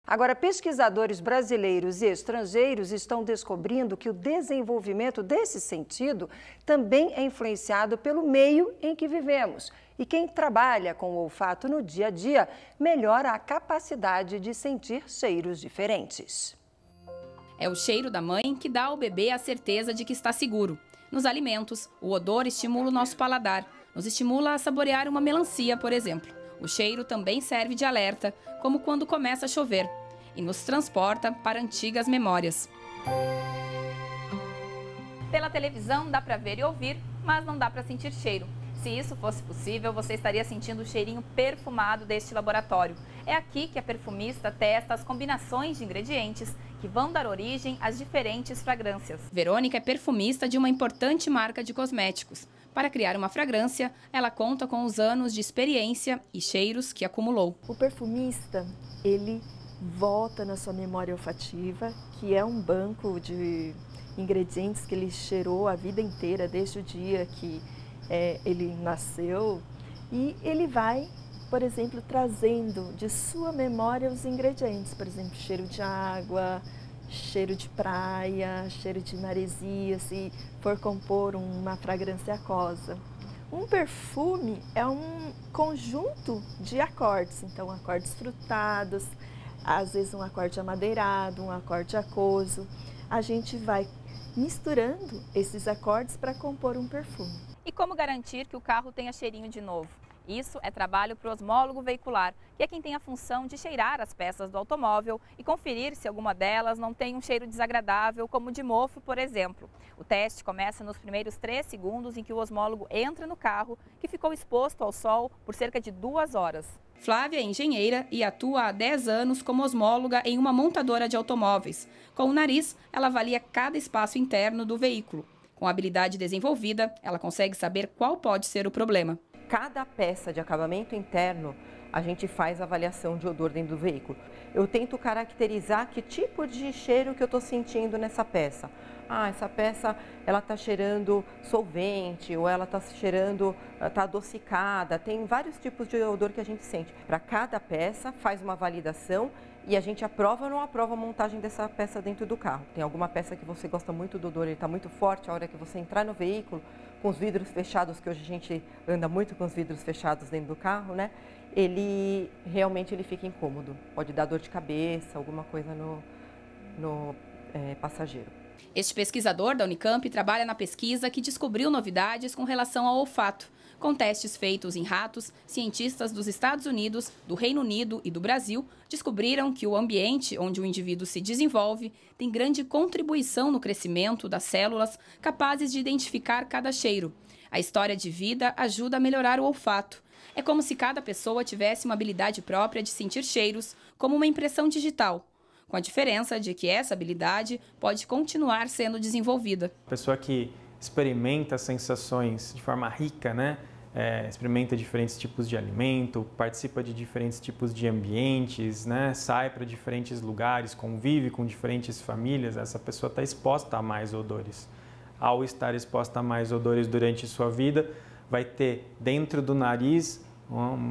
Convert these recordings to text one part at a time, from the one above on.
Agora, pesquisadores brasileiros e estrangeiros estão descobrindo que o desenvolvimento desse sentido também é influenciado pelo meio em que vivemos. E quem trabalha com o olfato no dia a dia melhora a capacidade de sentir cheiros diferentes. É o cheiro da mãe que dá ao bebê a certeza de que está seguro. Nos alimentos, o odor estimula o nosso paladar, nos estimula a saborear uma melancia, por exemplo. O cheiro também serve de alerta, como quando começa a chover, e nos transporta para antigas memórias. Pela televisão dá para ver e ouvir, mas não dá para sentir cheiro. Se isso fosse possível, você estaria sentindo o cheirinho perfumado deste laboratório. É aqui que a perfumista testa as combinações de ingredientes que vão dar origem às diferentes fragrâncias. Verônica é perfumista de uma importante marca de cosméticos. Para criar uma fragrância, ela conta com os anos de experiência e cheiros que acumulou. O perfumista, ele volta na sua memória olfativa, que é um banco de ingredientes que ele cheirou a vida inteira, desde o dia que ele nasceu. E ele vai, por exemplo, trazendo de sua memória os ingredientes, por exemplo, cheiro de água, cheiro de praia, cheiro de maresia, se for compor uma fragrância aquosa. Um perfume é um conjunto de acordes, então acordes frutados, às vezes um acorde amadeirado, um acorde aquoso. A gente vai misturando esses acordes para compor um perfume. E como garantir que o carro tenha cheirinho de novo? Isso é trabalho para o osmólogo veicular, que é quem tem a função de cheirar as peças do automóvel e conferir se alguma delas não tem um cheiro desagradável, como de mofo, por exemplo. O teste começa nos primeiros 3 segundos em que o osmólogo entra no carro, que ficou exposto ao sol por cerca de 2 horas. Flávia é engenheira e atua há 10 anos como osmóloga em uma montadora de automóveis. Com o nariz, ela avalia cada espaço interno do veículo. Com a habilidade desenvolvida, ela consegue saber qual pode ser o problema. Cada peça de acabamento interno, a gente faz avaliação de odor dentro do veículo. Eu tento caracterizar que tipo de cheiro que eu estou sentindo nessa peça. Ah, essa peça, ela está cheirando solvente, ou ela está cheirando, está adocicada. Tem vários tipos de odor que a gente sente. Para cada peça, faz uma validação e a gente aprova ou não aprova a montagem dessa peça dentro do carro. Tem alguma peça que você gosta muito do odor, ele está muito forte, a hora que você entrar no veículo, com os vidros fechados, que hoje a gente anda muito com os vidros fechados dentro do carro, né? Ele realmente fica incômodo. Pode dar dor de cabeça, alguma coisa no passageiro. Este pesquisador da Unicamp trabalha na pesquisa que descobriu novidades com relação ao olfato. Com testes feitos em ratos, cientistas dos Estados Unidos, do Reino Unido e do Brasil descobriram que o ambiente onde o indivíduo se desenvolve tem grande contribuição no crescimento das células capazes de identificar cada cheiro. A história de vida ajuda a melhorar o olfato. É como se cada pessoa tivesse uma habilidade própria de sentir cheiros, como uma impressão digital, com a diferença de que essa habilidade pode continuar sendo desenvolvida. A pessoa que experimenta sensações de forma rica, né? Experimenta diferentes tipos de alimento, participa de diferentes tipos de ambientes, né? Sai para diferentes lugares, convive com diferentes famílias, essa pessoa está exposta a mais odores. Ao estar exposta a mais odores durante sua vida, vai ter dentro do nariz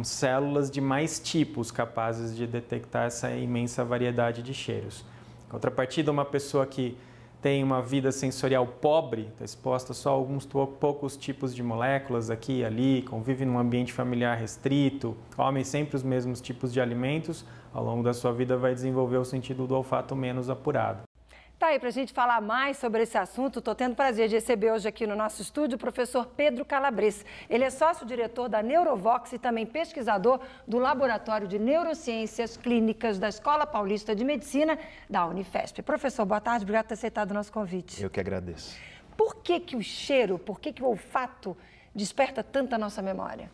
células de mais tipos capazes de detectar essa imensa variedade de cheiros. Em contrapartida, uma pessoa que tem uma vida sensorial pobre, está exposta só a alguns poucos tipos de moléculas aqui e ali, convive num ambiente familiar restrito, come sempre os mesmos tipos de alimentos, ao longo da sua vida vai desenvolver o sentido do olfato menos apurado. Tá aí, para a gente falar mais sobre esse assunto, estou tendo o prazer de receber hoje aqui no nosso estúdio o professor Pedro Calabres. Ele é sócio-diretor da Neurovox e também pesquisador do Laboratório de Neurociências Clínicas da Escola Paulista de Medicina da Unifesp. Professor, boa tarde, obrigado por ter aceitado o nosso convite. Eu que agradeço. Por que o cheiro, por que o olfato desperta tanto a nossa memória?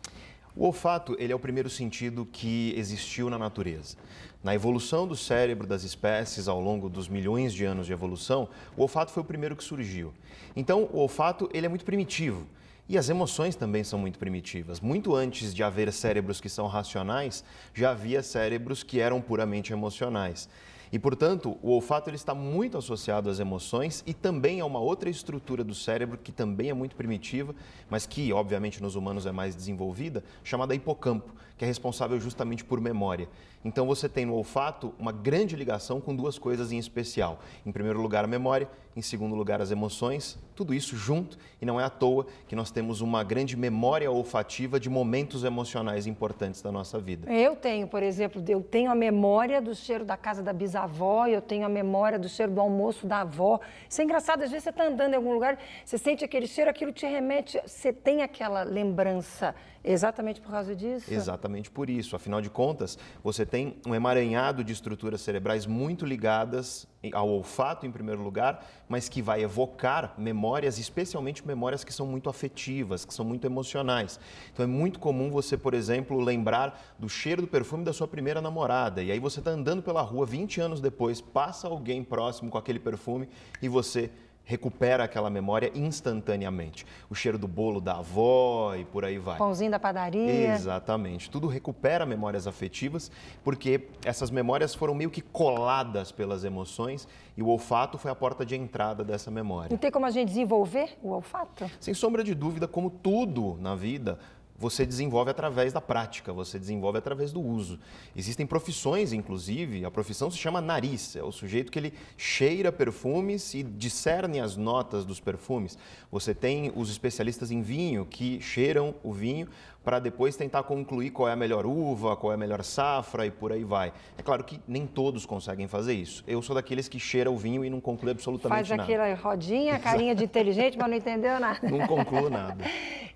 O olfato, ele é o primeiro sentido que existiu na natureza. Na evolução do cérebro das espécies, ao longo dos milhões de anos de evolução, o olfato foi o primeiro que surgiu. Então, o olfato, ele é muito primitivo. E as emoções também são muito primitivas. Muito antes de haver cérebros que são racionais, já havia cérebros que eram puramente emocionais. E, portanto, o olfato ele está muito associado às emoções e também a uma outra estrutura do cérebro que também é muito primitiva, mas que, obviamente, nos humanos é mais desenvolvida, chamada hipocampo, que é responsável justamente por memória. Então você tem no olfato uma grande ligação com duas coisas em especial. Em primeiro lugar, a memória, em segundo lugar, as emoções, tudo isso junto, e não é à toa que nós temos uma grande memória olfativa de momentos emocionais importantes da nossa vida. Eu tenho, por exemplo, eu tenho a memória do cheiro da casa da bisavó, eu tenho a memória do cheiro do almoço da avó. Isso é engraçado, às vezes você está andando em algum lugar, você sente aquele cheiro, aquilo te remete, você tem aquela lembrança. Exatamente por causa disso? Exatamente por isso. Afinal de contas, você tem um emaranhado de estruturas cerebrais muito ligadas ao olfato, em primeiro lugar, mas que vai evocar memórias, especialmente memórias que são muito afetivas, que são muito emocionais. Então é muito comum você, por exemplo, lembrar do cheiro do perfume da sua primeira namorada. E aí você está andando pela rua 20 anos depois, passa alguém próximo com aquele perfume e você recupera aquela memória instantaneamente. O cheiro do bolo da avó e por aí vai. Pãozinho da padaria. Exatamente. Tudo recupera memórias afetivas, porque essas memórias foram meio que coladas pelas emoções e o olfato foi a porta de entrada dessa memória. Não tem como a gente desenvolver o olfato? Sem sombra de dúvida, como tudo na vida, você desenvolve através da prática, você desenvolve através do uso. Existem profissões, inclusive, a profissão se chama nariz, é o sujeito que ele cheira perfumes e discerne as notas dos perfumes. Você tem os especialistas em vinho que cheiram o vinho para depois tentar concluir qual é a melhor uva, qual é a melhor safra e por aí vai. É claro que nem todos conseguem fazer isso. Eu sou daqueles que cheira o vinho e não conclui absolutamente nada. Faz aquela rodinha, carinha de inteligente, mas não entendeu nada. Não concluo nada.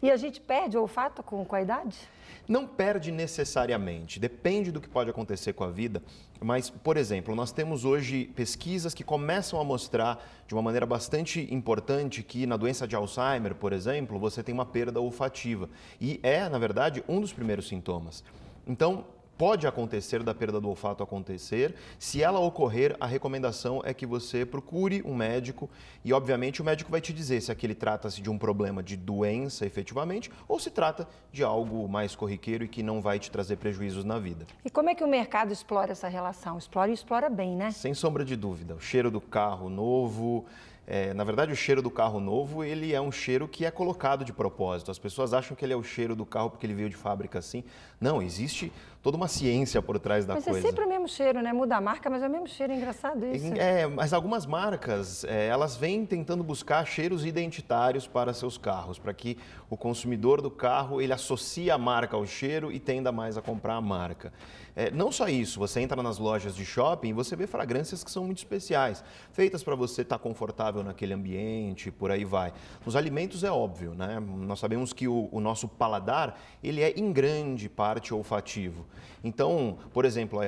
E a gente perde o olfato com a idade? Não perde necessariamente, depende do que pode acontecer com a vida, mas, por exemplo, nós temos hoje pesquisas que começam a mostrar de uma maneira bastante importante que na doença de Alzheimer, por exemplo, você tem uma perda olfativa e é, na verdade, um dos primeiros sintomas. Então, pode acontecer da perda do olfato acontecer. Se ela ocorrer, a recomendação é que você procure um médico e, obviamente, o médico vai te dizer se aquele trata-se de um problema de doença efetivamente ou se trata de algo mais corriqueiro e que não vai te trazer prejuízos na vida. E como é que o mercado explora essa relação? Explora e explora bem, né? Sem sombra de dúvida. O cheiro do carro novo... na verdade, o cheiro do carro novo, ele é um cheiro que é colocado de propósito. As pessoas acham que ele é o cheiro do carro porque ele veio de fábrica assim. Não, existe toda uma ciência por trás da coisa. Mas é sempre o mesmo cheiro, né? Muda a marca, mas é o mesmo cheiro, é engraçado isso. Mas algumas marcas, elas vêm tentando buscar cheiros identitários para seus carros, para que o consumidor do carro, ele associe a marca ao cheiro e tenda mais a comprar a marca. Não só isso, você entra nas lojas de shopping e você vê fragrâncias que são muito especiais, feitas para você estar confortável naquele ambiente, por aí vai. Nos alimentos é óbvio, né? Nós sabemos que o nosso paladar, ele é em grande parte olfativo. Então, por exemplo,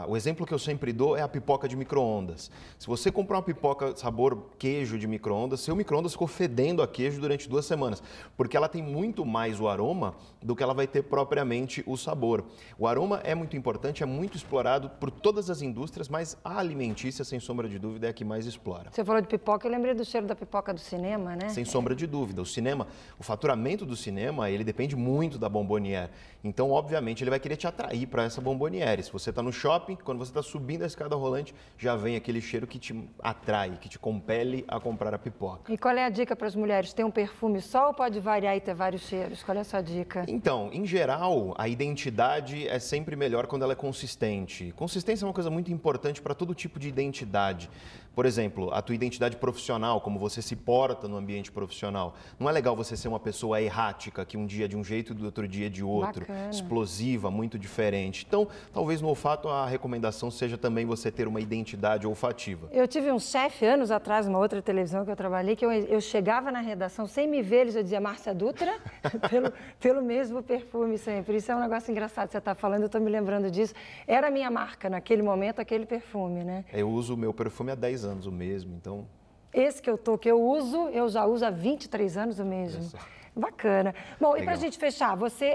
o exemplo que eu sempre dou é a pipoca de micro-ondas. Se você comprar uma pipoca sabor queijo de micro-ondas, seu micro-ondas ficou fedendo a queijo durante 2 semanas, porque ela tem muito mais o aroma do que ela vai ter propriamente o sabor. O aroma é muito importante, é muito explorado por todas as indústrias, mas a alimentícia, sem sombra de dúvida, é a que mais explora. Você falou de pipoca, eu lembrei do cheiro da pipoca do cinema, né? Sem sombra de dúvida. O cinema, o faturamento do cinema, ele depende muito da bombonière. Então, obviamente, ele vai querer te atrair para essa bombonière. Se você está no shopping, quando você está subindo a escada rolante, já vem aquele cheiro que te atrai, que te compele a comprar a pipoca. E qual é a dica para as mulheres? Tem um perfume só ou pode variar e ter vários cheiros? Qual é a sua dica? Então, em geral, a identidade é sempre melhor quando ela é consistente. Consistência é uma coisa muito importante para todo tipo de identidade. Por exemplo, a tua identidade profissional, como você se porta no ambiente profissional. Não é legal você ser uma pessoa errática, que um dia é de um jeito e do outro dia é de outro. Bacana. Explosiva, muito diferente. Então, talvez no olfato a recomendação seja também você ter uma identidade olfativa. Eu tive um chefe anos atrás, numa outra televisão que eu trabalhei, que eu chegava na redação, sem me ver, eles eu dizia Márcia Dutra, pelo mesmo perfume sempre. Isso é um negócio engraçado, você está falando, eu estou me lembrando disso. Era a minha marca, naquele momento, aquele perfume, né? Eu uso o meu perfume há 10 anos o mesmo, então... Esse que eu uso, eu já uso há 23 anos o mesmo. Isso. Bacana. Bom, Legal. E para a gente fechar, você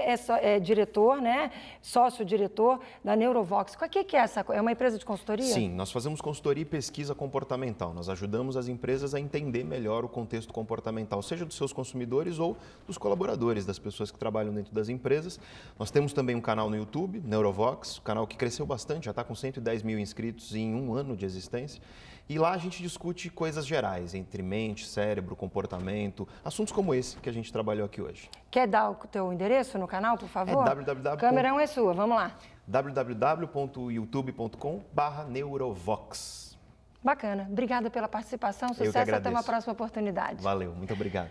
é diretor, né? Sócio-diretor da Neurovox. O que é essa? É uma empresa de consultoria? Sim, nós fazemos consultoria e pesquisa comportamental. Nós ajudamos as empresas a entender melhor o contexto comportamental, seja dos seus consumidores ou dos colaboradores, das pessoas que trabalham dentro das empresas. Nós temos também um canal no YouTube, Neurovox, um canal que cresceu bastante, já está com 110 mil inscritos em 1 ano de existência. E lá a gente discute coisas gerais, entre mente, cérebro, comportamento, assuntos como esse que a gente trabalha trabalhou aqui hoje. Quer dar o teu endereço no canal, por favor? www. Câmera 1 é sua, vamos lá. www.youtube.com/neurovox. Bacana. Obrigada pela participação. Sucesso. Até uma próxima oportunidade. Valeu, muito obrigado.